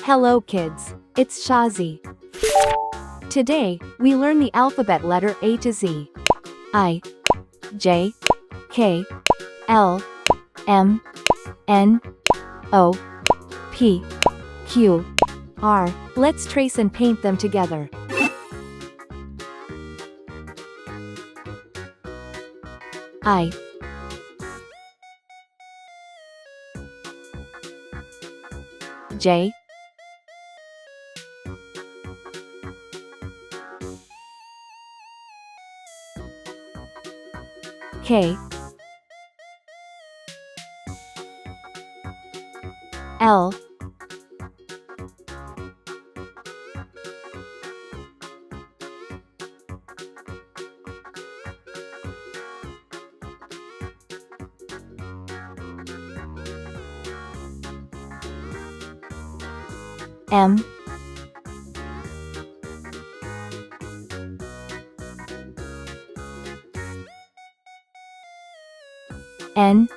Hello kids, it's Shazi. Today, we learn the alphabet letter A to Z. I, J, K, L, M, N, O, P, Q, R. Let's trace and paint them together. I, J, K, L, M, N,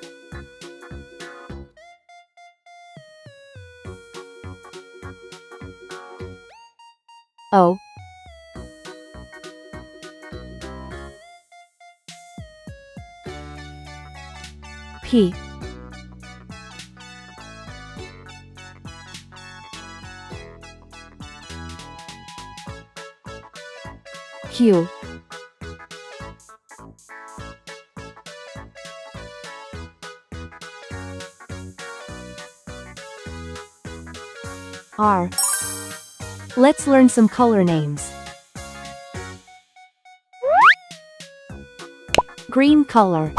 O, P, Q, R. Let's learn some color names. Green color,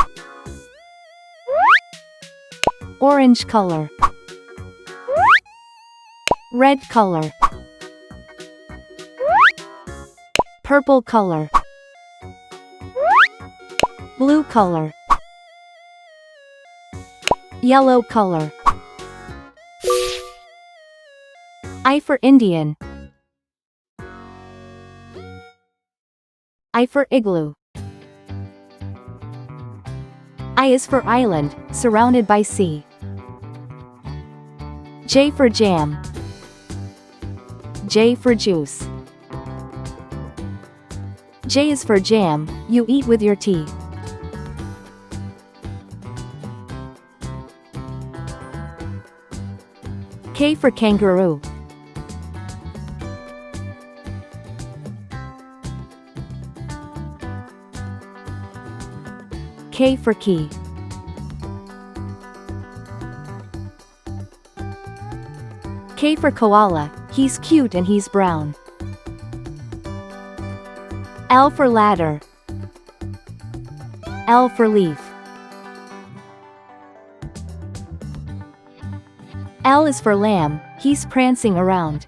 orange color, red color, purple color, blue color, yellow color. I for Indian. I for igloo. I is for island, surrounded by sea. J for jam. J for juice. J is for jam, you eat with your tea. K for kangaroo. K for key. K for koala, he's cute and he's brown. L for ladder. L for leaf. L is for lamb, he's prancing around.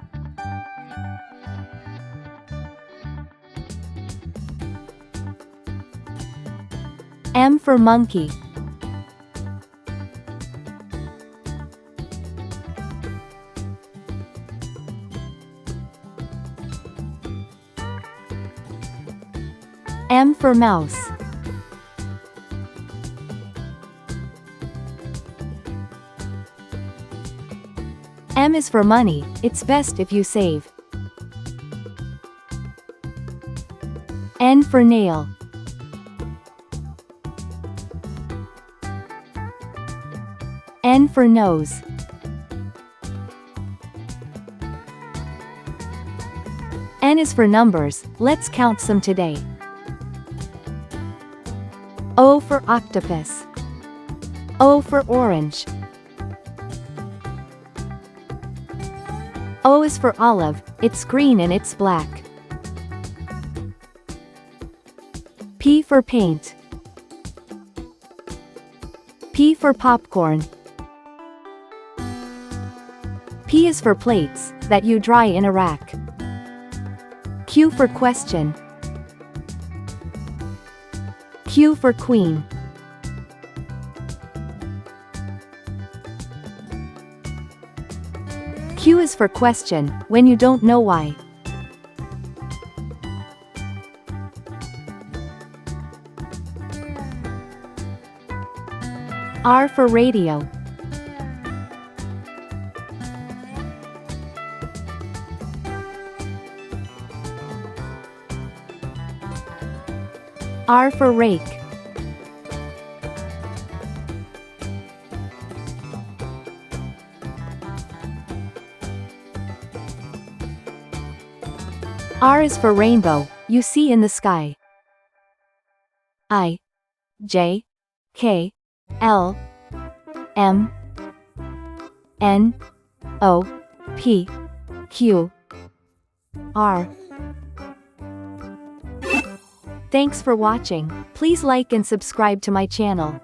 M for monkey. M for mouse. M is for money, it's best if you save. N for nail. N for nose. N is for numbers, let's count some today. O for octopus. O for orange. O is for olive, it's green and it's black. P for paint. P for popcorn. P is for plates, that you dry in a rack. Q for question. Q for queen. Q is for question, when you don't know why. R for radio. R for rake. R is for rainbow, you see in the sky. I, J, K, L, M, N, O, P, Q, R. Thanks for watching. Please like and subscribe to my channel.